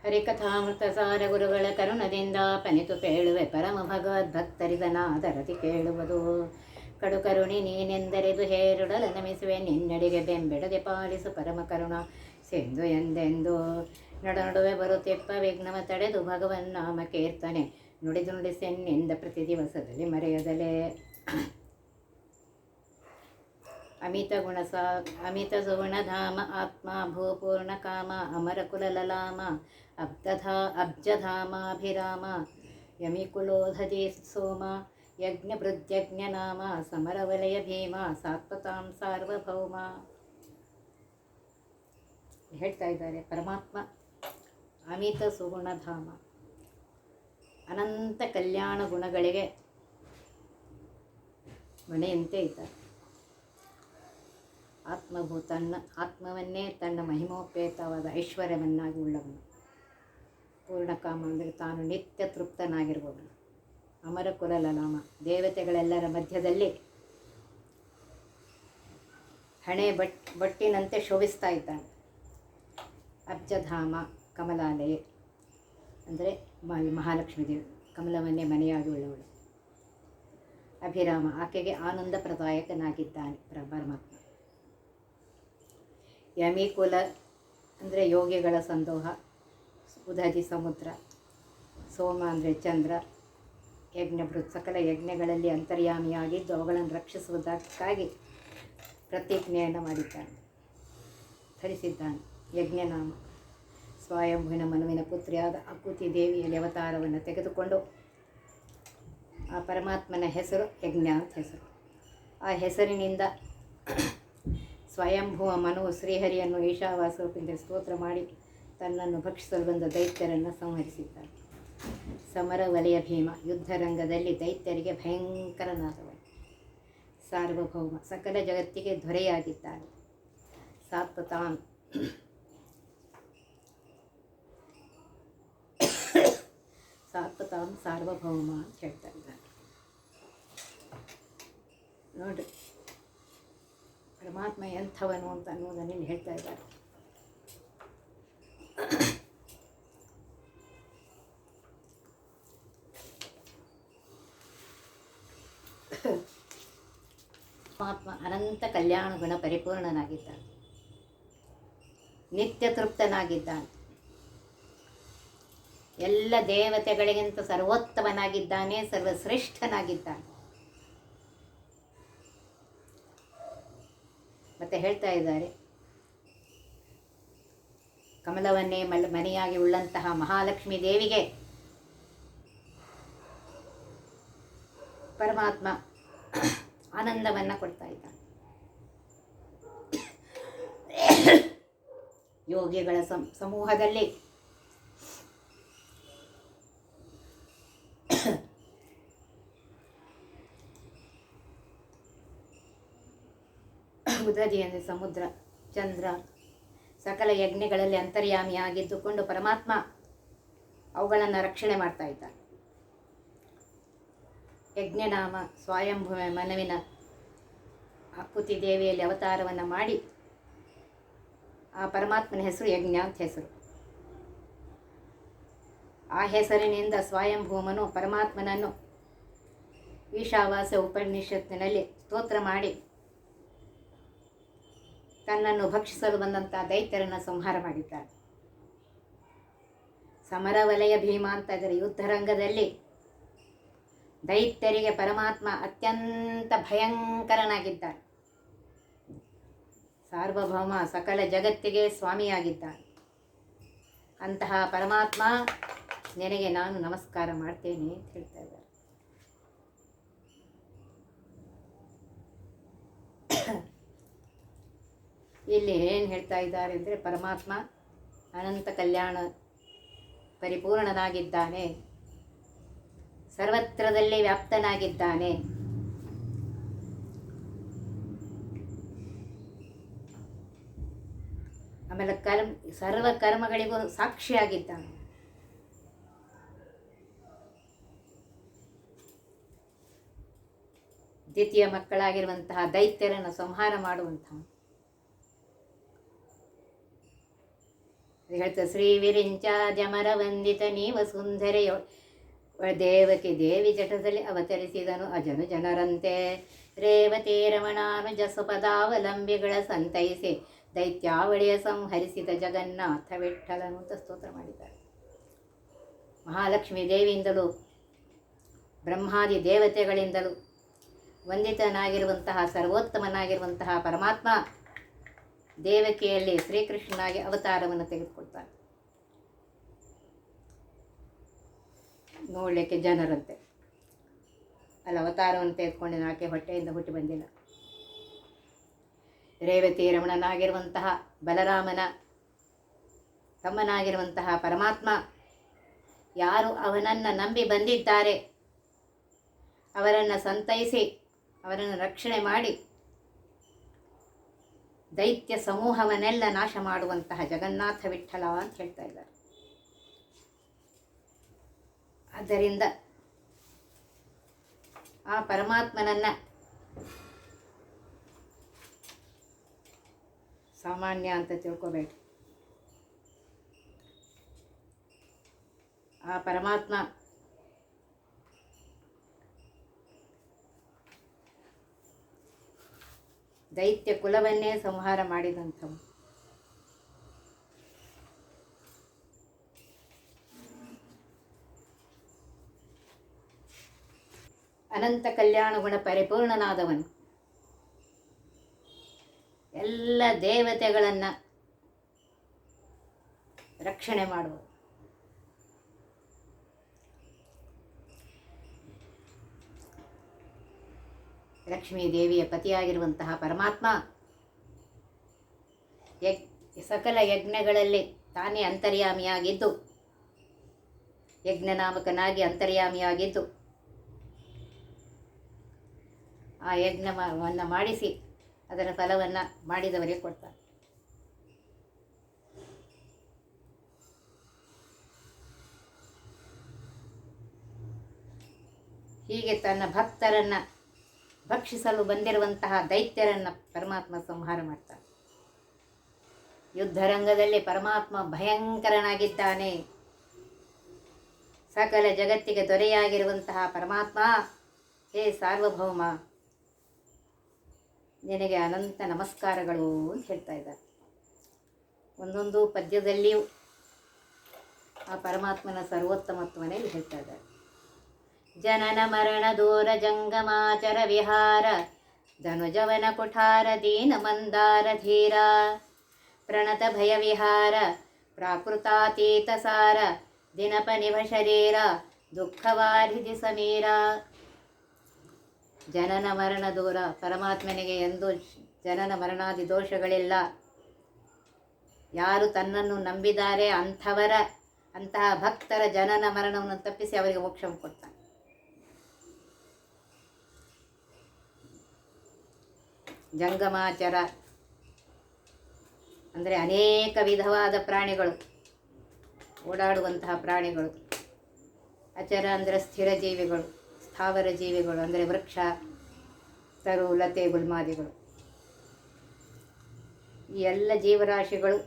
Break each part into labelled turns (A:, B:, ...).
A: ಹರಿಕಥಾಮೃತಸಾರ ಗುರುಗಳ ಕರುಣದಿಂದ ಪನಿತು ಪೇಳುವೆ ಪರಮ ಭಗವದ್ಭಕ್ತರಿದನಾದರತಿ ಕೇಳುವುದು. ಕಡು ಕರುಣಿ ನೀನೆಂದರೆದು ಹೇರುಡಲ ನಮಿಸುವೆ ನಿನ್ನಡಿಗೆ ಬೆಂಬೆಡದೆ ಪಾಲಿಸು ಪರಮ ಕರುಣ ಸಿಂಧು ಎಂದೆಂದು. ನಡುವೆ ಬರುತ್ತಿಪ್ಪ ವಿಘ್ನವ ತಡೆದು ಭಗವನ್ನಾಮ ಕೀರ್ತನೆ ನುಡಿದು ನುಡಿಸೆನ್ನಿಂದ ಪ್ರತಿ ದಿವಸದಲ್ಲಿ ಮರೆಯದಲೇ. ಅಮಿತ ಸುಗುಣಧಾಮ ಆತ್ಮ ಭೂಪೂರ್ಣ ಕಾಮ ಅಮರ ಕುಲಲಲಾಮ ಅಬ್ಜಧಾಮಾಭಿರಾಮ ಯಮಿಕುಲೋಧದಿ ಸೋಮ ಯಜ್ಞ ನಾಮ ಸಮರವಲಯ ಭೀಮ ಸಾತ್ವತಾಂ ಸಾರ್ವಭೌಮ. ಹೇಳ್ತಾ ಇದ್ದಾರೆ ಪರಮಾತ್ಮ ಅಮಿತ ಸುಗುಣಧಾಮ, ಅನಂತ ಕಲ್ಯಾಣ ಗುಣಗಳಿಗೆ ಮನೆಯಂತೆ ಇದ್ದಾರೆ. ಆತ್ಮವನ್ನೇ ತನ್ನ ಮಹಿಮೋಪೇತವಾದ ಐಶ್ವರ್ಯವನ್ನಾಗಿ ಉಳ್ಳವನು. ಪೂರ್ಣಕಾಮ ಅಂದರೆ ತಾನು ನಿತ್ಯ ತೃಪ್ತನಾಗಿರುವವನು. ಅಮರ ಕುಲಲಲಾಮ, ದೇವತೆಗಳೆಲ್ಲರ ಮಧ್ಯದಲ್ಲಿ ಹಣೆ ಬಟ್ಟಿನಂತೆ ಶೋಭಿಸ್ತಾ ಇದ್ದಾನೆ. ಅಬ್ಜಧಾಮ, ಕಮಲಾಲಯ ಅಂದರೆ ಮಹಾಲಕ್ಷ್ಮೀ ದೇವಿ, ಕಮಲವನ್ನೇ ಮನೆಯಾಗಿ ಉಳ್ಳವಳು. ಅಭಿರಾಮ, ಆಕೆಗೆ ಆನಂದ ಪ್ರದಾಯಕನಾಗಿದ್ದಾನೆ ಪರಮಾತ್ಮ. ಯಮಿಕುಲ ಅಂದರೆ ಯೋಗಿಗಳ ಸಂದೋಹ, ಉದಧಿ ಸಮುದ್ರ, ಸೋಮ ಅಂದರೆ ಚಂದ್ರ, ಯಜ್ಞಭೃತ್ ಸಕಲ ಯಜ್ಞಗಳಲ್ಲಿ ಅಂತರ್ಯಾಮಿಯಾಗಿದ್ದು ಅವುಗಳನ್ನು ರಕ್ಷಿಸುವುದಕ್ಕಾಗಿ ಪ್ರತಿಜ್ಞೆಯನ್ನು ಮಾಡಿದ್ದಾನೆ, ಧರಿಸಿದ್ದಾನೆ. ಯಜ್ಞನಾಮ, ಸ್ವಯಂಭುವಿನ ಮನುವಿನ ಪುತ್ರಿಯಾದ ಅಕುತಿ ದೇವಿಯಲ್ಲಿ ಅವತಾರವನ್ನು ತೆಗೆದುಕೊಂಡು ಆ ಪರಮಾತ್ಮನ ಹೆಸರು ಯಜ್ಞ ಅಂತ ಹೆಸರು. ಆ ಹೆಸರಿನಿಂದ ಸ್ವಯಂಭುವ ಮನು ಶ್ರೀಹರಿಯನ್ನು ಈಶಾವಾಸರೂಪದಿಂದ ಸ್ತೋತ್ರ ಮಾಡಿ ತನ್ನನ್ನು ಭಕ್ಷಿಸಲು ಬಂದ ದೈತ್ಯರನ್ನು ಸಂಹರಿಸಿದ್ದಾನೆ. ಸಮರ ವಲಯ ಭೀಮ, ಯುದ್ಧರಂಗದಲ್ಲಿ ದೈತ್ಯರಿಗೆ ಭಯಂಕರನಾದವನು. ಸಾರ್ವಭೌಮ, ಸಕಲ ಜಗತ್ತಿಗೆ ದೊರೆಯಾಗಿದ್ದಾನೆ. ಸಾತ್ವತಾಂ, ಸಾರ್ವಭೌಮ ಅಂತ ಹೇಳ್ತಾ ಇದ್ದಾರೆ. ನೋಡಿ ಪರಮಾತ್ಮ ಎಂಥವನು ಅಂತ ಅನ್ನೋದನ್ನು ಇಲ್ಲಿ ಹೇಳ್ತಾ ಇದ್ದಾರೆ. ಪರಮಾತ್ಮ ಅನಂತ ಕಲ್ಯಾಣ ಗುಣ ಪರಿಪೂರ್ಣನಾಗಿದ್ದಾನೆ, ನಿತ್ಯ ತೃಪ್ತನಾಗಿದ್ದಾನೆ. ಎಲ್ಲ ದೇವತೆಗಳಿಗಿಂತ ಸರ್ವೋತ್ತಮನಾಗಿದ್ದಾನೆ, ಸರ್ವಶ್ರೇಷ್ಠನಾಗಿದ್ದಾನೆ. ಮತ್ತೆ ಹೇಳ್ತಾ ಇದ್ದಾರೆ, ಕಮಲವನ್ನೇ ಮನೆಯಾಗಿ ಉಳ್ಳಂತಹ ಮಹಾಲಕ್ಷ್ಮೀ ದೇವಿಗೆ ಪರಮಾತ್ಮ ಆನಂದವನ್ನು ಕೊಡ್ತಾ ಇದ್ದಾನೆ. ಯೋಗಿಗಳ ಸಮೂಹದಲ್ಲಿ ಉದಧಿ ಅಂದರೆ ಸಮುದ್ರ, ಚಂದ್ರ, ಸಕಲ ಯಜ್ಞಗಳಲ್ಲಿ ಅಂತರ್ಯಾಮಿಯಾಗಿದ್ದುಕೊಂಡು ಪರಮಾತ್ಮ ಅವುಗಳನ್ನು ರಕ್ಷಣೆ ಮಾಡ್ತಾ ಇದ್ದಾನೆ. ಯಜ್ಞನಾಮ, ಸ್ವಯಂಭುವ ಮನುವಿನ ಅಕುತಿ ದೇವಿಯಲ್ಲಿ ಅವತಾರವನ್ನು ಮಾಡಿ ಆ ಪರಮಾತ್ಮನ ಹೆಸರು ಯಜ್ಞ ಅಂತ ಹೆಸರು. ಆ ಹೆಸರಿನಿಂದ ಸ್ವಯಂಭೂಮನು ಪರಮಾತ್ಮನನ್ನು ಈಶಾವಾಸ ಉಪನಿಷತ್ತಿನಲ್ಲಿ ಸ್ತೋತ್ರ ಮಾಡಿ ತನ್ನನ್ನು ಭಕ್ಷಿಸಲು ಬಂದಂಥ ದೈತ್ಯರನ್ನು ಸಂಹಾರ ಮಾಡಿದ್ದಾನೆ. ಸಮರವಲಯ ಭೀಮ ಅಂತ ಇದ್ದಾರೆ. ಯುದ್ಧರಂಗದಲ್ಲಿ ದೈತ್ಯರಿಗೆ ಪರಮಾತ್ಮ ಅತ್ಯಂತ ಭಯಂಕರನಾಗಿದ್ದಾನೆ. ಸಾರ್ವಭೌಮ, ಸಕಲ ಜಗತ್ತಿಗೆ ಸ್ವಾಮಿಯಾಗಿದ್ದಾನೆ. ಅಂತಹ ಪರಮಾತ್ಮ ನಿನಗೆ ನಾನು ನಮಸ್ಕಾರ ಮಾಡ್ತೇನೆ ಅಂತ ಹೇಳ್ತಾ ಇದ್ದಾರೆ. ಇಲ್ಲಿ ಏನು ಹೇಳ್ತಾ ಇದ್ದಾರೆ ಅಂದರೆ ಪರಮಾತ್ಮ ಅನಂತ ಕಲ್ಯಾಣ ಪರಿಪೂರ್ಣನಾಗಿದ್ದಾನೆ, ಸರ್ವತ್ರದಲ್ಲಿ ವ್ಯಾಪ್ತನಾಗಿದ್ದಾನೆ. ಆಮೇಲೆ ಸರ್ವ ಕರ್ಮಗಳಿಗೂ ಸಾಕ್ಷಿಯಾಗಿದ್ದಾನೆ. ದ್ವಿತೀಯ ಮಕ್ಕಳಾಗಿರುವಂತಹ ದೈತ್ಯರನ್ನು ಸಂಹಾರ ಮಾಡುವಂತಹ ಹೇಳ್ತಾರೆ, ಶ್ರೀ ವಿರಿಂಚಾದ್ಯಮರ ವಂದಿತ ನೀವ ಸುಂದರೆಯೋ ದೇವಕಿ ದೇವಿ ಜಟದಲ್ಲಿ ಅವತರಿಸಿದನು ಅಜನು ಜನರಂತೆ. ರೇವತಿ ರಮಣಾನುಜ ಸುಪದಾವಲಂಬಿಗಳ ಸಂತೈಸಿ ದೈತ್ಯಾವಳಿಯ ಸಂಹರಿಸಿದ ಜಗನ್ನಾಥ ವಿಠ್ಠಲನು ಅಂತ ಸ್ತೋತ್ರ ಮಾಡಿದ್ದಾರೆ. ಮಹಾಲಕ್ಷ್ಮೀ ದೇವಿಯಿಂದಲೂ ಬ್ರಹ್ಮಾದಿ ದೇವತೆಗಳಿಂದಲೂ ವಂದಿತನಾಗಿರುವಂತಹ ಸರ್ವೋತ್ತಮನಾಗಿರುವಂತಹ ಪರಮಾತ್ಮ ದೇವಕಿಯಲ್ಲಿ ಶ್ರೀಕೃಷ್ಣನಾಗಿ ಅವತಾರವನ್ನು ತೆಗೆದುಕೊಳ್ತಾನೆ. ನೋಡಲಿಕ್ಕೆ ಜನರಂತೆ ಅಲ್ಲಿ ಅವತಾರವನ್ನು ತೆಗೆದುಕೊಂಡಿನ ಆಕೆ ಹೊಟ್ಟೆಯಿಂದ ಹುಟ್ಟಿ ಬಂದಿಲ್ಲ. ರೇವತಿ ರಮಣನಾಗಿರುವಂತಹ ಬಲರಾಮನ ತಮ್ಮನಾಗಿರುವಂತಹ ಪರಮಾತ್ಮ ಯಾರು ಅವನನ್ನು ನಂಬಿ ಬಂದಿದ್ದಾರೆ ಅವರನ್ನು ಸಂತೈಸಿ ಅವರನ್ನು ರಕ್ಷಣೆ ಮಾಡಿ ದೈತ್ಯ ಸಮೂಹವನ್ನೆಲ್ಲ ನಾಶ ಮಾಡುವಂತಹ ಜಗನ್ನಾಥ ವಿಠ್ಠಲ ಅಂತ ಹೇಳ್ತಾ ಇದ್ದಾರೆ. ಆದ್ದರಿಂದ ಆ ಪರಮಾತ್ಮನನ್ನು ಸಾಮಾನ್ಯ ಅಂತ ತಿಳ್ಕೋಬೇಡಿ. ಆ ಪರಮಾತ್ಮ ದೈತ್ಯ ಕುಲವನ್ನೇ ಸಂಹಾರ ಮಾಡಿದಂಥವು. ಅನಂತ ಕಲ್ಯಾಣ ಗುಣ ಪರಿಪೂರ್ಣನಾದವನು ಎಲ್ಲ ದೇವತೆಗಳನ್ನು ರಕ್ಷಣೆ ಮಾಡುವ ಲಕ್ಷ್ಮೀ ದೇವಿಯ ಪತಿಯಾಗಿರುವಂತಹ ಪರಮಾತ್ಮ ಸಕಲ ಯಜ್ಞಗಳಲ್ಲಿ ತಾನೇ ಅಂತರ್ಯಾಮಿಯಾಗಿದ್ದು ಯಜ್ಞನಾಮಕನಾಗಿ ಅಂತರ್ಯಾಮಿಯಾಗಿದ್ದು ಆ ಯಜ್ಞವನ್ನು ಮಾಡಿಸಿ ಅದರ ಫಲವನ್ನು ಮಾಡಿದವರಿಗೆ ಕೊಡ್ತಾರೆ. ಹೀಗೆ ತನ್ನ ಭಕ್ತರನ್ನು ಭಕ್ಷಿಸಲು ಬಂದಿರುವಂತಹ ದೈತ್ಯರನ್ನು ಪರಮಾತ್ಮ ಸಂಹಾರ ಮಾಡ್ತಾನೆ. ಯುದ್ಧರಂಗದಲ್ಲಿ ಪರಮಾತ್ಮ ಭಯಂಕರನಾಗಿದ್ದಾನೆ. ಸಕಲ ಜಗತ್ತಿಗೆ ದೊರೆಯಾಗಿರುವಂತಹ ಪರಮಾತ್ಮ, ಹೇ ಸಾರ್ವಭೌಮ, ನಿನಗೆ ಅನಂತ ನಮಸ್ಕಾರಗಳು ಅಂತ ಹೇಳ್ತಾ ಇದ್ದಾರೆ. ಒಂದೊಂದು ಪದ್ಯದಲ್ಲಿಯೂ ಆ ಪರಮಾತ್ಮನ ಸರ್ವೋತ್ತಮತ್ವನೇ ಹೇಳ್ತಾ ಇದ್ದಾರೆ. ಜನನ ಮರಣ ದೂರ ಜಂಗಮಾಚರ ವಿಹಾರ ಧನುಜವನ ಕುಠಾರ ದೀನ ಮಂದಾರ ಧೀರ ಪ್ರಣತ ಭಯ ವಿಹಾರ ಪ್ರಾಕೃತಾತೀತ ಸಾರ ದಿನಪ ನಿಭ ಶರೀರ ದುಃಖವಾರಿಧಿ ಸಮೀರ. ಜನನ ಮರಣ ದೂರ, ಪರಮಾತ್ಮನಿಗೆ ಎಂದೂ ಜನನ ಮರಣಾದಿ ದೋಷಗಳಿಲ್ಲ. ಯಾರು ತನ್ನನ್ನು ನಂಬಿದ್ದಾರೆ ಅಂತಹ ಭಕ್ತರ ಜನನ ಮರಣವನ್ನು ತಪ್ಪಿಸಿ ಅವರಿಗೆ ಮೋಕ್ಷ ಕೊಡ್ತಾನೆ. ಜಂಗಮಾಚರ ಅಂದರೆ ಅನೇಕ ವಿಧವಾದ ಪ್ರಾಣಿಗಳು, ಓಡಾಡುವಂತಹ ಪ್ರಾಣಿಗಳು. ಅಚರ ಅಂದರೆ ಸ್ಥಿರ ಜೀವಿಗಳು, ಸ್ಥಾವರ ಜೀವಿಗಳು ಅಂದರೆ ವೃಕ್ಷ, ತರು, ಲತೆ, ಗುಲ್ಮಾದಿಗಳು. ಈ ಎಲ್ಲ ಜೀವರಾಶಿಗಳು.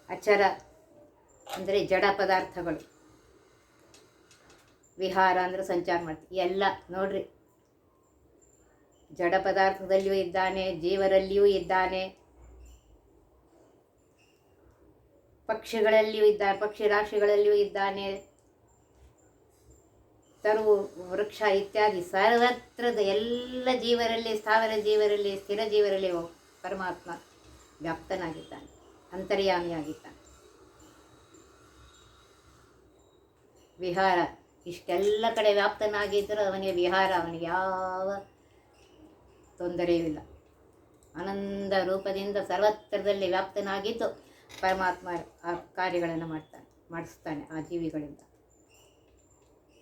A: ಅಚರ ಅಂದರೆ ಜಡ ಪದಾರ್ಥಗಳು. ವಿಹಾರ ಅಂದರೆ ಸಂಚಾರ ಮಾಡ್ತೀವಿ. ಎಲ್ಲ ನೋಡ್ರಿ, ಜಡ ಪದಾರ್ಥದಲ್ಲಿಯೂ ಇದ್ದಾನೆ, ಜೀವರಲ್ಲಿಯೂ ಇದ್ದಾನೆ, ಪಕ್ಷಿಗಳಲ್ಲಿಯೂ ಇದ್ದಾನೆ, ಪಕ್ಷಿ ರಾಶಿಗಳಲ್ಲಿಯೂ ಇದ್ದಾನೆ, ತರು, ವೃಕ್ಷ ಇತ್ಯಾದಿ ಸರ್ವತ್ರದ ಎಲ್ಲ ಜೀವರಲ್ಲಿ, ಸ್ಥಾವರ ಜೀವರಲ್ಲಿ, ಸ್ಥಿರ ಜೀವರಲ್ಲಿ ಪರಮಾತ್ಮ ವ್ಯಾಪ್ತನಾಗಿದ್ದಾನೆ, ಅಂತರ್ಯಾಮಿಯಾಗಿದ್ದಾನೆ. ವಿಹಾರ, ಇಷ್ಟೆಲ್ಲ ಕಡೆ ವ್ಯಾಪ್ತನಾಗಿದ್ದರೂ ಅವನಿಗೆ ವಿಹಾರ, ಅವನಿಗೆ ಯಾವ ತೊಂದರೆಯೂ ಇಲ್ಲ. ಆನಂದ ರೂಪದಿಂದ ಸರ್ವತ್ರದಲ್ಲಿ ವ್ಯಾಪ್ತನಾಗಿದ್ದು ಪರಮಾತ್ಮ ಆ ಕಾರ್ಯಗಳನ್ನು ಮಾಡಿಸ್ತಾನೆ ಆ ಜೀವಿಗಳಿಂದ.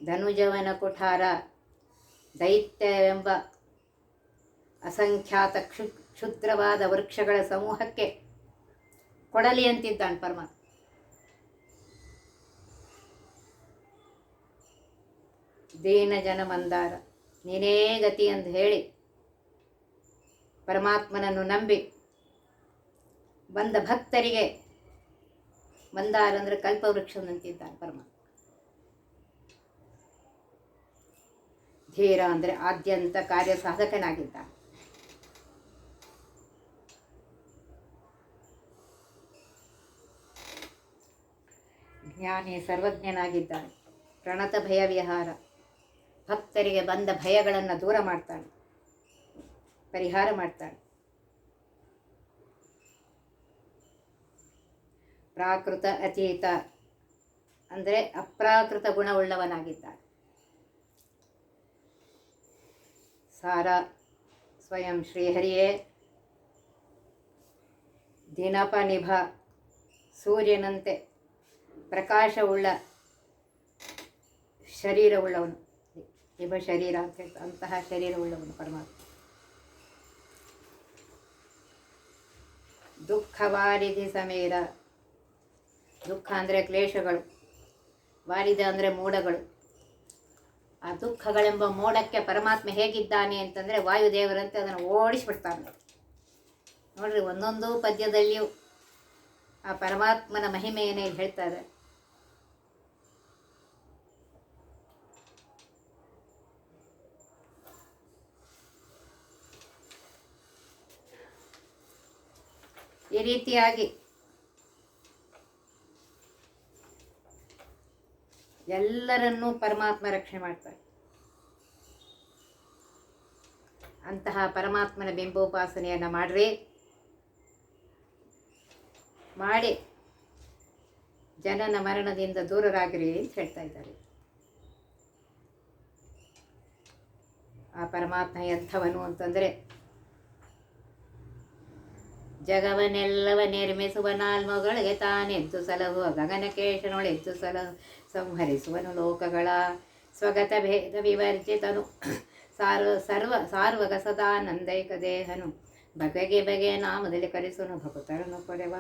A: ಧನುಜವನ ಕುಠಾರ, ದೈತ್ಯವೆಂಬ ಅಸಂಖ್ಯಾತ ಕ್ಷುದ್ರವಾದ ವೃಕ್ಷಗಳ ಸಮೂಹಕ್ಕೆ ಕೊಡಲಿ ಅಂತಿದ್ದಾನೆ ಪರಮಾತ್ಮ. ದೀನ ಜನ ಮಂದಾರ, ನೀನೇ ಗತಿ ಎಂದು ಹೇಳಿ ಪರಮಾತ್ಮನನ್ನು ನಂಬಿ ಬಂದ ಭಕ್ತರಿಗೆ ಮಂದಾರ ಅಂದರೆ ಕಲ್ಪವೃಕ್ಷದಂತಿದ್ದಾನೆ ಪರಮಾತ್ಮ. ಧೀರ ಅಂದರೆ ಆದ್ಯಂತ ಕಾರ್ಯ ಸಾಧಕನಾಗಿದ್ದಾನೆ. ಜ್ಞಾನಿ ಸರ್ವಜ್ಞನಾಗಿದ್ದಾನೆ. ಪ್ರಣತ ಭಯ ವಿಹಾರ, ಭಕ್ತರಿಗೆ ಬಂದ ಭಯಗಳನ್ನು ದೂರ ಮಾಡ್ತಾನೆ, ಪರಿಹಾರ ಮಾಡ್ತಾನೆ. ಪ್ರಾಕೃತ ಅತೀತ ಅಂದರೆ ಅಪ್ರಾಕೃತ ಗುಣವುಳ್ಳವನಾಗಿದ್ದಾನೆ. ಸಾರ ಸ್ವಯಂ ಶ್ರೀಹರಿಯೇ ದಿನಪನಿಭ ಸೂರ್ಯನಂತೆ ಪ್ರಕಾಶವುಳ್ಳ ಶರೀರವುಳ್ಳವನು. ನಿಭ ಶರೀರ ಅಂತ ಹೇಳ್ತಾರೆ, ಅಂತಹ ಶರೀರವುಳ್ಳವನು ಪರಮಾತ್ಮ. ದುಃಖವಾರಿಧಿ ಸಮೇರ, ದುಃಖ ಅಂದರೆ ಕ್ಲೇಶಗಳು, ವಾರಿಧ ಅಂದರೆ ಮೋಡಗಳು. ಆ ದುಃಖಗಳೆಂಬ ಮೋಡಕ್ಕೆ ಪರಮಾತ್ಮ ಹೇಗಿದ್ದಾನೆ ಅಂತಂದರೆ ವಾಯುದೇವರಂತೆ ಅದನ್ನು ಓಡಿಸ್ಬಿಡ್ತಾನೆ. ನೋಡ್ರಿ, ಒಂದೊಂದು ಪದ್ಯದಲ್ಲಿಯೂ ಆ ಪರಮಾತ್ಮನ ಮಹಿಮೆಯನ್ನೇ ಹೇಳ್ತಾರೆ. ಈ ರೀತಿಯಾಗಿ ಎಲ್ಲರನ್ನೂ ಪರಮಾತ್ಮ ರಕ್ಷಣೆ ಮಾಡ್ತಾರೆ. ಅಂತಹ ಪರಮಾತ್ಮನ ಬಿಂಬೋಪಾಸನೆಯನ್ನು ಮಾಡ್ರಿ, ಮಾಡಿ ಜನನ ಮರಣದಿಂದ ದೂರರಾಗಿರಿ ಅಂತ ಹೇಳ್ತಾ ಇದ್ದಾರೆ. ಆ ಪರಮಾತ್ಮ ಎಂಥವನು ಅಂತಂದರೆ, ಜಗವನ್ನೆಲ್ಲವ ನಿರ್ಮಿಸುವ ನಾಲ್ಮಗಳಿಗೆ ತಾನೆದ್ದು ಸಲಹುವ ಗಗನಕೇಶನೊಳೆದ್ದು ಸಲಹು ಸಂಹರಿಸುವನು ಲೋಕಗಳ ಸ್ವಗತ ಭೇದ ವಿವರ್ಜಿತನು ಸಾರ್ವಗ ಸದಾನಂದೈಕ ದೇಹನು ಬಗೆಗೆ ಬಗೆಯ ನಾಮದಲ್ಲಿ ಕರೆಸುವನು ಭಕ್ತರನ್ನು ಪಡೆವ.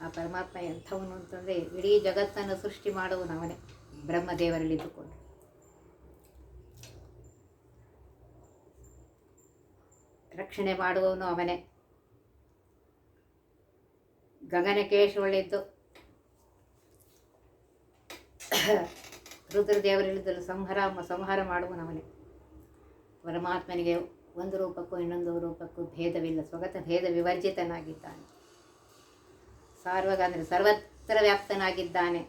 A: ಆ ಪರಮಾತ್ಮ ಎಂಥವನು ಅಂತಂದರೆ, ಇಡೀ ಜಗತ್ತನ್ನು ಸೃಷ್ಟಿ ಮಾಡುವನು ಅವನೇ, ಬ್ರಹ್ಮದೇವರಲ್ಲಿದ್ದುಕೊಂಡು. ರಕ್ಷಣೆ ಮಾಡುವವನು ಅವನೇ. ಗಗನಕೇಶವಳಿದ್ದು ರುದ್ರದೇವರಲ್ಲಿದ್ದಲು ಸಂಹಾರ ಮಾಡುವನವನೇ. ಪರಮಾತ್ಮನಿಗೆ ಒಂದು ರೂಪಕ್ಕೂ ಇನ್ನೊಂದು ರೂಪಕ್ಕೂ ಭೇದವಿಲ್ಲ, ಸ್ವಗತ ಭೇದ ವಿವರ್ಜಿತನಾಗಿದ್ದಾನೆ. ಸಾರ್ವಗ ಅಂದರೆ ಸರ್ವತ್ರ ವ್ಯಾಪ್ತನಾಗಿದ್ದಾನೆ.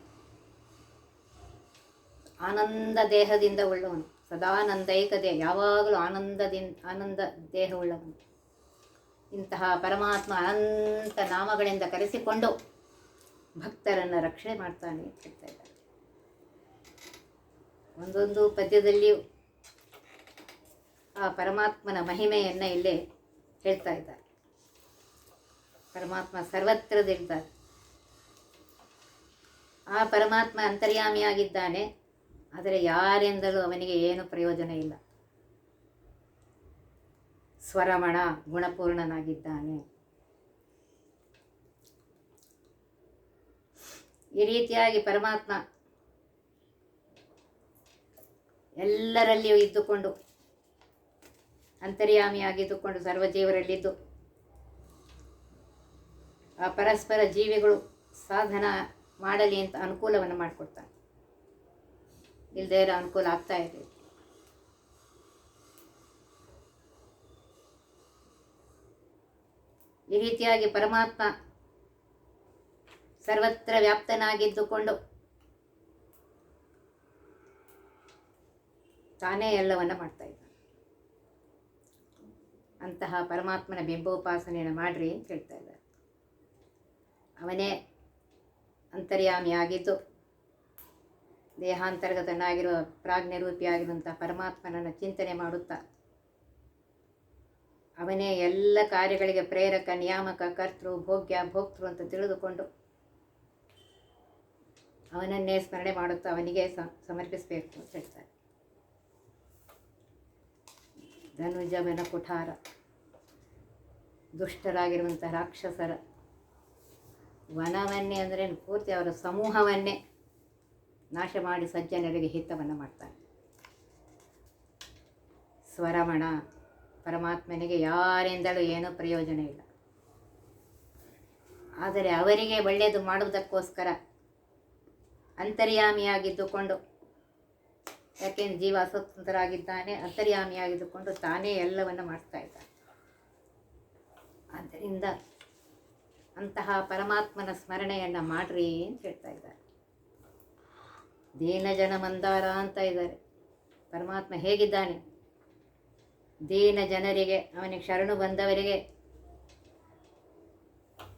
A: ಆನಂದ ದೇಹದಿಂದ ಉಳ್ಳವನು, ಸದಾನಂದೈಕ ದೇಹ, ಯಾವಾಗಲೂ ಆನಂದ ದೇಹವುಳ್ಳವನು. ಇಂತಹ ಪರಮಾತ್ಮ ಅನಂತ ನಾಮಗಳಿಂದ ಕರೆಸಿಕೊಂಡು ಭಕ್ತರನ್ನು ರಕ್ಷಣೆ ಮಾಡ್ತಾನೆ ಅಂತ ಹೇಳ್ತಾ ಇದ್ದಾರೆ. ಒಂದೊಂದು ಪದ್ಯದಲ್ಲಿಯೂ ಆ ಪರಮಾತ್ಮನ ಮಹಿಮೆಯನ್ನು ಇಲ್ಲೇ ಹೇಳ್ತಾ ಇದ್ದಾರೆ. ಪರಮಾತ್ಮ ಸರ್ವತ್ರದಿರ್ತಾನೆ. ಆ ಪರಮಾತ್ಮ ಅಂತರ್ಯಾಮಿಯಾಗಿದ್ದಾನೆ, ಆದರೆ ಯಾರಿಂದಲೂ ಅವನಿಗೆ ಏನು ಪ್ರಯೋಜನ ಇಲ್ಲ. ಸ್ವರಮಣ, ಗುಣಪೂರ್ಣನಾಗಿದ್ದಾನೆ. ಈ ರೀತಿಯಾಗಿ ಪರಮಾತ್ಮ ಎಲ್ಲರಲ್ಲಿಯೂ ಇದ್ದುಕೊಂಡು, ಅಂತರ್ಯಾಮಿಯಾಗಿದ್ದುಕೊಂಡು ಸರ್ವಜೀವರಲ್ಲಿದ್ದು ಆ ಪರಸ್ಪರ ಜೀವಿಗಳು ಸಾಧನ ಮಾಡಲಿ ಅಂತ ಅನುಕೂಲವನ್ನು ಮಾಡಿಕೊಡ್ತಾನೆ. ಇಲ್ಲದೇ ಇರೋ ಅನುಕೂಲ ಆಗ್ತಾ ಇದೆ. ಈ ರೀತಿಯಾಗಿ ಪರಮಾತ್ಮ ಸರ್ವತ್ರ ವ್ಯಾಪ್ತನಾಗಿದ್ದುಕೊಂಡು ತಾನೇ ಎಲ್ಲವನ್ನ ಮಾಡ್ತಾ ಇದ್ದಾನೆ. ಅಂತಹ ಪರಮಾತ್ಮನ ಬಿಂಬೋಪಾಸನೆಯನ್ನು ಮಾಡ್ರಿ ಅಂತ ಹೇಳ್ತಾ ಇದ್ದಾರೆ. ಅವನೇ ಅಂತರ್ಯಾಮಿಯಾಗಿದ್ದು ದೇಹಾಂತರ್ಗತನಾಗಿರುವ ಪ್ರಾಜ್ಞರೂಪಿಯಾಗಿರುವಂಥ ಪರಮಾತ್ಮನನ್ನು ಚಿಂತನೆ ಮಾಡುತ್ತಾ ಅವನೇ ಎಲ್ಲ ಕಾರ್ಯಗಳಿಗೆ ಪ್ರೇರಕ, ನಿಯಾಮಕ, ಕರ್ತೃ, ಭೋಗ್ಯ, ಭೋಕ್ತೃ ಅಂತ ತಿಳಿದುಕೊಂಡು ಅವನನ್ನೇ ಸ್ಮರಣೆ ಮಾಡುತ್ತಾ ಅವನಿಗೆ ಸಮರ್ಪಿಸಬೇಕು ಅಂತ ಹೇಳ್ತಾರೆ. ಧನುಜವನ ಕುಠಾರ, ದುಷ್ಟರಾಗಿರುವಂಥ ರಾಕ್ಷಸರ ವನವನ್ನೇ ಅಂದರೆ ಪೂರ್ತಿ ಅವರ ಸಮೂಹವನ್ನೇ ನಾಶ ಮಾಡಿ ಸಜ್ಜನರಿಗೆ ಹಿತವನ್ನು ಮಾಡ್ತಾನೆ. ಸ್ವರಮಣ, ಪರಮಾತ್ಮನಿಗೆ ಯಾರಿಂದಲೂ ಏನೂ ಪ್ರಯೋಜನ ಇಲ್ಲ. ಆದರೆ ಅವರಿಗೆ ಒಳ್ಳೆಯದು ಮಾಡುವುದಕ್ಕೋಸ್ಕರ ಅಂತರ್ಯಾಮಿಯಾಗಿದ್ದುಕೊಂಡು, ಯಾಕೆಂದ್ರೆ ಜೀವ ಸ್ವತಂತ್ರರಾಗಿದ್ದಾನೆ, ಅಂತರ್ಯಾಮಿಯಾಗಿದ್ದುಕೊಂಡು ತಾನೇ ಎಲ್ಲವನ್ನು ಮಾಡ್ತಾ ಇದ್ದಾನೆ. ಆದ್ದರಿಂದ ಅಂತಹ ಪರಮಾತ್ಮನ ಸ್ಮರಣೆಯನ್ನು ಮಾಡ್ರಿ ಅಂತ ಹೇಳ್ತಾ ಇದ್ದಾರೆ. ದೀನ ಜನ ಮಂದಾರ ಅಂತ ಇದ್ದಾರೆ. ಪರಮಾತ್ಮ ಹೇಗಿದ್ದಾನೆ? ದೀನ ಜನರಿಗೆ, ಅವನಿಗೆ ಶರಣು ಬಂದವರಿಗೆ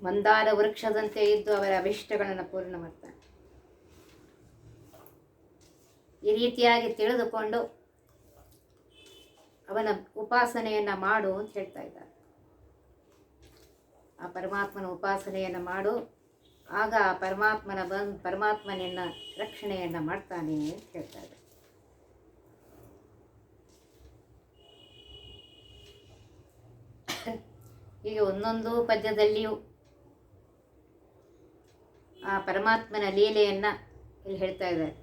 A: ಮಂದಾರ ವೃಕ್ಷದಂತೆ ಇದ್ದು ಅವರ ಅಭಿಷ್ಟಗಳನ್ನು ಪೂರ್ಣ ಮಾಡ್ತಾನೆ. ಈ ರೀತಿಯಾಗಿ ತಿಳಿದುಕೊಂಡು ಅವನ ಉಪಾಸನೆಯನ್ನು ಮಾಡು ಅಂತ ಹೇಳ್ತಾ ಇದ್ದಾರೆ. ಆ ಪರಮಾತ್ಮನ ಉಪಾಸನೆಯನ್ನು ಮಾಡು, ಆಗ ಆ ಪರಮಾತ್ಮನಿನ್ನ ರಕ್ಷಣೆಯನ್ನು ಮಾಡ್ತಾನೆ ಅಂತ ಹೇಳ್ತಾ ಇದ್ದಾರೆ. ಹೀಗೆ ಒಂದೊಂದು ಪದ್ಯದಲ್ಲಿಯೂ ಆ ಪರಮಾತ್ಮನ ಲೀಲೆಯನ್ನು ಇಲ್ಲಿ ಹೇಳ್ತಾ ಇದ್ದಾರೆ.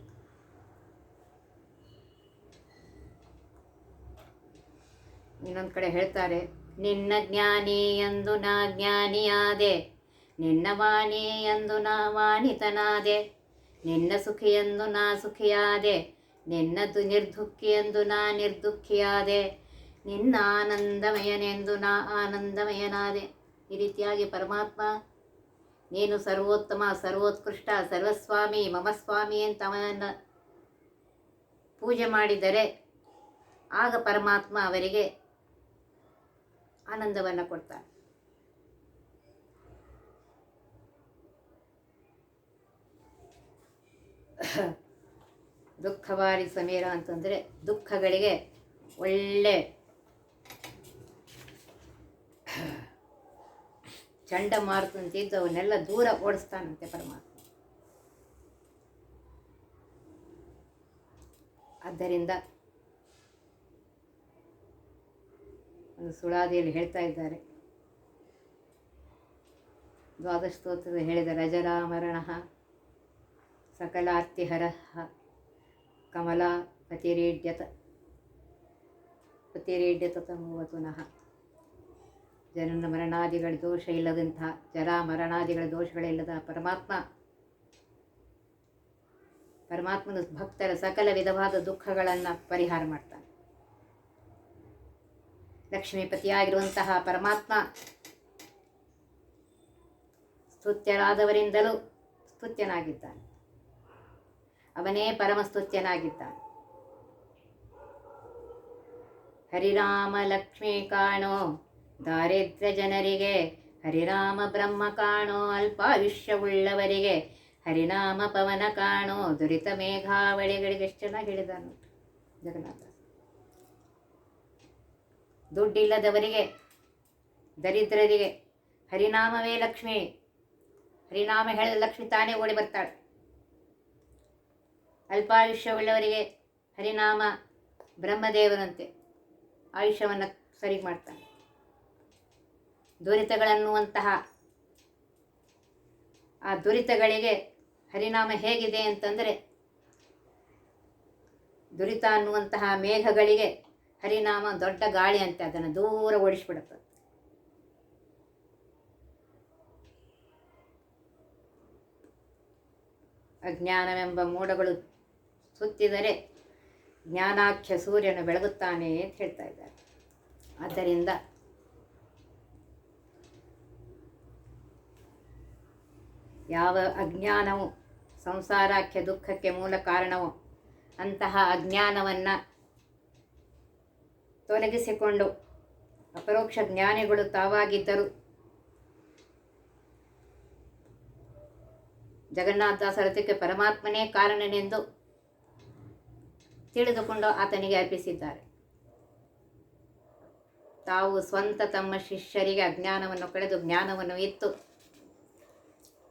A: ಇನ್ನೊಂದು ಕಡೆ ಹೇಳ್ತಾರೆ, ನಿನ್ನ ಜ್ಞಾನಿ ಎಂದು ನಾ ಜ್ಞಾನಿಯಾದೆ, ನಿನ್ನ ವಾಣಿ ಎಂದು ನಾ ವಾಣಿತನಾದೆ, ನಿನ್ನ ಸುಖಿ ಎಂದು ನಾ ಸುಖಿಯಾದೆ, ನಿನ್ನದು ನಿರ್ದುಃಖಿ ಎಂದು ನಾ ನಿರ್ದುಃಖಿಯಾದೆ, ನಿನ್ನ ಆನಂದಮಯನೆಂದು ನಾ ಆನಂದಮಯನಾದೆ. ಈ ರೀತಿಯಾಗಿ ಪರಮಾತ್ಮ ನೀನು ಸರ್ವೋತ್ತಮ, ಸರ್ವೋತ್ಕೃಷ್ಟ, ಸರ್ವಸ್ವಾಮಿ, ಮಮ ಸ್ವಾಮಿ ಅಂತ ಅವನನ್ನು ಪೂಜೆ ಮಾಡಿದರೆ ಆಗ ಪರಮಾತ್ಮ ಅವರಿಗೆ ಆನಂದವನ್ನು ಕೊಡ್ತಾನೆ. ದುಃಖವಾರಿ ಸಮೀರ ಅಂತಂದರೆ ದುಃಖಗಳಿಗೆ ಒಳ್ಳೆ ಚಂಡಮಾರುತಂತಿದ್ದು ಅವನ್ನೆಲ್ಲ ದೂರ ಓಡಿಸ್ತಾನಂತೆ ಪರಮಾತ್ಮ. ಆದ್ದರಿಂದ ಒಂದು ಸುಳಾದಿಯಲ್ಲಿ ಹೇಳ್ತಾ ಇದ್ದಾರೆ, ದ್ವಾದಶ ಸ್ತೋತ್ರದ ಹೇಳಿದ ರಜರಾಮರಣ ಸಕಲಾರ್ತಿಹರ ಕಮಲಾ ಪತಿರೇಡ್ಯತ ತಮುವತುನಃ. ಜನನ ಮರಣಾದಿಗಳ ದೋಷ ಇಲ್ಲದಂತಹ, ಜರಾ ಮರಣಾದಿಗಳ ದೋಷಗಳಿಲ್ಲದ ಪರಮಾತ್ಮನ ಭಕ್ತರ ಸಕಲ ವಿಧವಾದ ದುಃಖಗಳನ್ನು ಪರಿಹಾರ ಮಾಡ್ತಾನೆ. ಲಕ್ಷ್ಮೀಪತಿಯಾಗಿರುವಂತಹ ಪರಮಾತ್ಮ ಸ್ತುತ್ಯರಾದವರಿಂದಲೂ ಸ್ತುತ್ಯನಾಗಿದ್ದಾನೆ. ಅವನೇ ಪರಮಸ್ತುತ್ಯನಾಗಿದ್ದಾನೆ. ಹರಿರಾಮ ಲಕ್ಷ್ಮೀ ಕಾಣೋ ದಾರಿದ್ರ್ಯ ಜನರಿಗೆ, ಹರಿರಾಮ ಬ್ರಹ್ಮ ಕಾಣೋ ಅಲ್ಪಾಯುಷ್ಯವುಳ್ಳವರಿಗೆ, ಹರಿನಾಮ ಪವನ ಕಾಣೋ ದುರಿತ ಮೇಘಾವಳಿಗಳಿಗೆ. ಎಷ್ಟು ಚೆನ್ನಾಗಿ ಹೇಳಿದಾನು ಜಗನ್ನಾಥ. ದುಡ್ಡಿಲ್ಲದವರಿಗೆ, ದರಿದ್ರರಿಗೆ ಹರಿನಾಮವೇ ಲಕ್ಷ್ಮಿ. ಹರಿನಾಮ ಹೇಳಿದ ಲಕ್ಷ್ಮಿ ತಾನೇ ಓಡಿ ಬರ್ತಾಳೆ. ಅಲ್ಪಾಯುಷ್ಯವುಳ್ಳವರಿಗೆ ಹರಿನಾಮ ಬ್ರಹ್ಮದೇವರಂತೆ ಆಯುಷ್ಯವನ್ನು ಸರಿ ಮಾಡ್ತಾನೆ. ದುರಿತಗಳನ್ನುವಂತಹ ಆ ದುರಿತಗಳಿಗೆ ಹರಿನಾಮ ಹೇಗಿದೆ ಅಂತಂದರೆ, ದುರಿತ ಅನ್ನುವಂತಹ ಮೇಘಗಳಿಗೆ ಹರಿನಾಮ ದೊಡ್ಡ ಗಾಳಿ ಅಂತೆ, ಅದನ್ನು ದೂರ ಓಡಿಸಿಬಿಡುತ್ತದೆ. ಅಜ್ಞಾನವೆಂಬ ಮೋಡಗಳು ಸುತ್ತಿದರೆ ಜ್ಞಾನಾಖ್ಯ ಸೂರ್ಯನು ಬೆಳಗುತ್ತಾನೆ ಅಂತ ಹೇಳ್ತಾ ಇದ್ದಾರೆ. ಆದ್ದರಿಂದ ಯಾವ ಅಜ್ಞಾನವು ಸಂಸಾರಾಖ್ಯ ದುಃಖಕ್ಕೆ ಮೂಲ ಕಾರಣವೋ ಅಂತಹ ಅಜ್ಞಾನವನ್ನು ತೊಲಗಿಸಿಕೊಂಡು ಅಪರೋಕ್ಷ ಜ್ಞಾನಿಗಳು ತಾವಾಗಿದ್ದರು. ಜಗನ್ನಾಥದಾಸರತಿಗೆ ಪರಮಾತ್ಮನೇ ಕಾರಣನೆಂದು ತಿಳಿದುಕೊಂಡು ಆತನಿಗೆ ಅರ್ಪಿಸಿದ್ದಾರೆ. ತಾವು ಸ್ವಂತ ತಮ್ಮ ಶಿಷ್ಯರಿಗೆ ಅಜ್ಞಾನವನ್ನು ಕಳೆದು ಜ್ಞಾನವನ್ನು ಇತ್ತು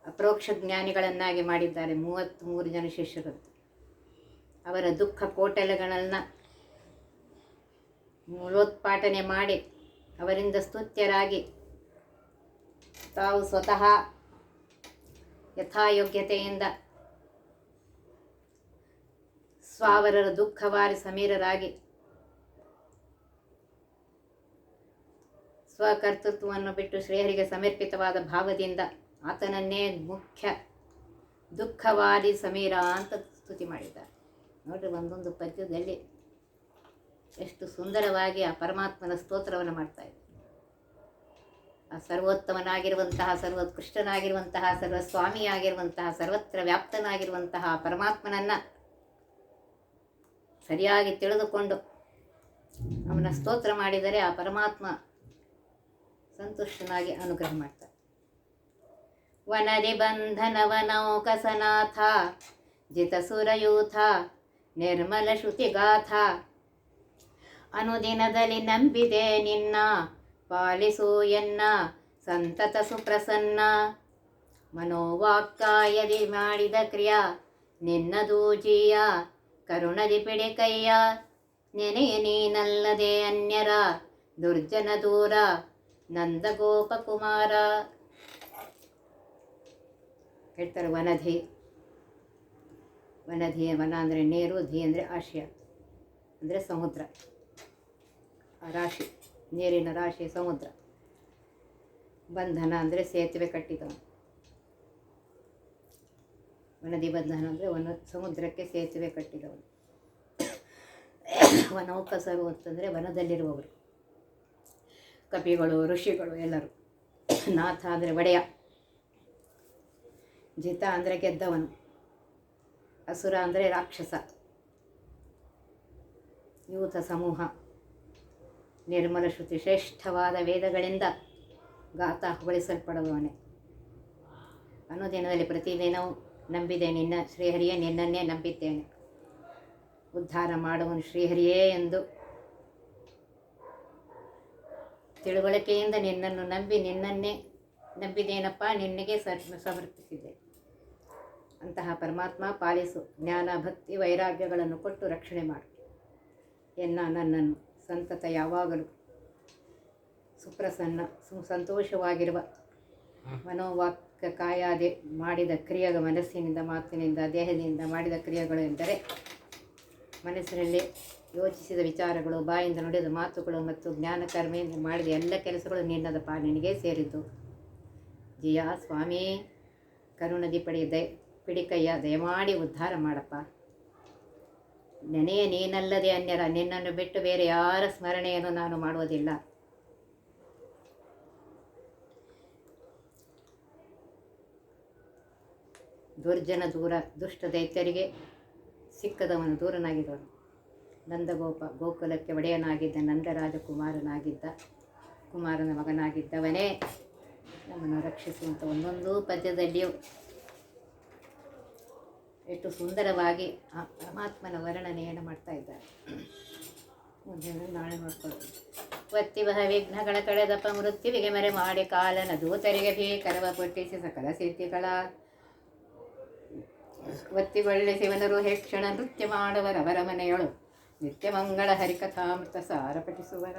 A: ಅಪರೋಕ್ಷ ಜ್ಞಾನಿಗಳನ್ನಾಗಿ ಮಾಡಿದ್ದಾರೆ. 33 ಜನ ಶಿಷ್ಯರು. ಅವರ ದುಃಖ ಕೋಟಲೆಗಳನ್ನು ಮೂಲೋತ್ಪಾಟನೆ ಮಾಡಿ ಅವರಿಂದ ಸ್ತುತ್ಯರಾಗಿ ತಾವು ಸ್ವತಃ ಯಥಾಯೋಗ್ಯತೆಯಿಂದ ಸ್ವಾವರರ ದುಃಖವಾರಿ ಸಮೀರರಾಗಿ ಸ್ವಕರ್ತೃತ್ವವನ್ನು ಬಿಟ್ಟು ಶ್ರೇಯರಿಗೆ ಸಮರ್ಪಿತವಾದ ಭಾವದಿಂದ ಆತನನ್ನೇ ಮುಖ್ಯ ದುಃಖವಾದಿ ಸಮೀರ ಅಂತ ಸ್ತುತಿ ಮಾಡಿದ್ದಾರೆ. ನೋಡ್ರಿ, ಒಂದೊಂದು ಪದ್ಯದಲ್ಲಿ ಎಷ್ಟು ಸುಂದರವಾಗಿ ಆ ಪರಮಾತ್ಮನ ಸ್ತೋತ್ರವನ್ನು ಮಾಡ್ತಾ ಇದ್ದಾರೆ. ಆ ಸರ್ವೋತ್ತಮನಾಗಿರುವಂತಹ, ಸರ್ವೋತ್ಕೃಷ್ಟನಾಗಿರುವಂತಹ, ಸರ್ವಸ್ವಾಮಿಯಾಗಿರುವಂತಹ, ಸರ್ವತ್ರ ವ್ಯಾಪ್ತನಾಗಿರುವಂತಹ ಪರಮಾತ್ಮನನ್ನು ಸರಿಯಾಗಿ ತಿಳಿದುಕೊಂಡು ಅವನ ಸ್ತೋತ್ರ ಮಾಡಿದರೆ ಆ ಪರಮಾತ್ಮ ಸಂತುಷ್ಟನಾಗಿ ಅನುಗ್ರಹ ಮಾಡ್ತಾರೆ. ವನದಿ ಬಂಧನವನೌಕಸನಾಥ ಜಿತಸುರಯೂಥ ನಿರ್ಮಲ ಶ್ರುತಿಗಾಥ ಅನುದಿನದಲ್ಲಿ ನಂಬಿದೆ ನಿನ್ನ ಪಾಲಿಸು ಎನ್ನ ಸಂತತ ಸುಪ್ರಸನ್ನ ಮನೋವಾಕ್ಕಾಯದಿ ಮಾಡಿದ ಕ್ರಿಯಾ ನಿನ್ನದೂ ಜೀಯ ಕರುಣದಿ ಪಿಡಿ ಕೈಯ ನೆನೆಯ ನೀನಲ್ಲದೆ ಅನ್ಯರ ದುರ್ಜನ ದೂರ ನಂದ ಗೋಪಕುಮಾರ. ಹೇಳ್ತಾರೆ ವನಧಿ. ವನಧಿ, ವನ ಅಂದರೆ ನೀರು, ಧಿ ಅಂದರೆ ಆಶಯ ಅಂದರೆ ಸಮುದ್ರ, ರಾಶಿ, ನೀರಿನ ರಾಶಿ ಸಮುದ್ರ. ಬಂಧನ ಅಂದರೆ ಸೇತುವೆ ಕಟ್ಟಿದವನು. ವನದಿ ಬಂಧನ ಅಂದರೆ ಸಮುದ್ರಕ್ಕೆ ಸೇತುವೆ ಕಟ್ಟಿದವನು. ವನೌಕಸರು ಅಂತಂದರೆ ವನದಲ್ಲಿರುವವರು, ಕಪಿಗಳು, ಋಷಿಗಳು ಎಲ್ಲರೂ. ನಾಥ ಅಂದರೆ ಒಡೆಯ. ಜಿತ ಅಂದರೆ ಗೆದ್ದವನು. ಅಸುರ ಅಂದರೆ ರಾಕ್ಷಸ. ಯೂಥ ಸಮೂಹ. ನಿರ್ಮಲ ಶ್ರುತಿ, ಶ್ರೇಷ್ಠವಾದ ವೇದಗಳಿಂದ ಗಾತಾ ಹೊಗಳಿಸಲ್ಪಡುವವನೇ. ಅನುದಿನದಲ್ಲಿ ಪ್ರತಿದಿನವೂ ನಂಬಿದೆ ನಿನ್ನ ಶ್ರೀಹರಿಯೇ, ನಿನ್ನನ್ನೇ ನಂಬಿದ್ದೇನೆ, ಉದ್ಧಾರ ಮಾಡುವನು ಶ್ರೀಹರಿಯೇ ಎಂದು ತಿಳುವಳಿಕೆಯಿಂದ ನಿನ್ನನ್ನು ನಂಬಿ ನಿನ್ನನ್ನೇ ನಂಬಿದೇನಪ್ಪ, ನಿನಗೆ ಸಮರ್ಪಿಸಿದೆ. ಅಂತಹ ಪರಮಾತ್ಮ ಪಾಲಿಸು, ಜ್ಞಾನ ಭಕ್ತಿ ವೈರಾಗ್ಯಗಳನ್ನು ಕೊಟ್ಟು ರಕ್ಷಣೆ ಮಾಡು ನನ್ನನ್ನು ಸಂತತ ಯಾವಾಗಲೂ ಸುಪ್ರಸನ್ನ ಸಂತೋಷವಾಗಿರುವ ಮನೋವಾಕ್ಯ ಕಾಯಾದೆ ಮಾಡಿದ ಕ್ರಿಯೆಗಳು, ಮನಸ್ಸಿನಿಂದ ಮಾತಿನಿಂದ ದೇಹದಿಂದ ಮಾಡಿದ ಕ್ರಿಯೆಗಳು ಎಂದರೆ ಮನಸ್ಸಿನಲ್ಲಿ ಯೋಚಿಸಿದ ವಿಚಾರಗಳು, ಬಾಯಿಂದ ನುಡಿದ ಮಾತುಗಳು ಮತ್ತು ಜ್ಞಾನಕರ್ಮೆಯಿಂದ ಮಾಡಿದ ಎಲ್ಲ ಕೆಲಸಗಳು ನಿನ್ನದಪ್ಪ, ನಿನಗೆ ಸೇರಿದ್ದು. ಜಿಯ ಸ್ವಾಮಿ, ಕರುಣದಿ ಪಿಡಿಕಯ್ಯ, ದಯಮಾಡಿ ಉದ್ಧಾರ ಮಾಡಪ್ಪ. ನೆನೆಯ ನೀನಲ್ಲದೆ ಅನ್ಯರ, ನಿನ್ನನ್ನು ಬಿಟ್ಟು ಬೇರೆ ಯಾರ ಸ್ಮರಣೆಯನ್ನು ನಾನು ಮಾಡುವುದಿಲ್ಲ. ದುರ್ಜನ ದೂರ, ದುಷ್ಟ ದೈತ್ಯರಿಗೆ ಸಿಕ್ಕದವನು, ದೂರನಾಗಿದ್ದವನು. ಗೋಕುಲಕ್ಕೆ ಒಡೆಯನಾಗಿದ್ದ, ನಂದರಾಜಕುಮಾರನ ಮಗನಾಗಿದ್ದವನೇ ನಮ್ಮನ್ನು ರಕ್ಷಿಸುವಂಥ ಒಂದೊಂದು ಪದ್ಯದಲ್ಲಿಯೂ ಎಷ್ಟು ಸುಂದರವಾಗಿ ಆ ಪರಮಾತ್ಮನ ವರ್ಣನೆಯನ್ನು ಮಾಡ್ತಾ ಇದ್ದಾರೆ. ಮುಂದೆ ನಾಳೆ ನೋಡ್ಕೊಳ್ಳೋದು. ಒತ್ತಿವಹ ವಿಘ್ನಗಳ ಕಳೆದಪ್ಪ ಮೃತ್ಯುವಿಗೆ ಮರೆ ಮಾಡಿ ಕಾಲನ ದೂತರಿಗೆ ಭೀಕರವ ಪುಟ್ಟಿಸಿ ಸಕಲ ಸಿದ್ಧಿಗಳ ಒತ್ತಿಗೊಳ್ಳಿಸಿವನರು ಹೇಕ್ಷಣ ನೃತ್ಯ ಮಾಡುವರವರ ಮನೆಯೊಳು ನಿತ್ಯ ಮಂಗಳ ಹರಿಕಥಾಮೃತ ಸಾರ ಪಠಿಸುವರ.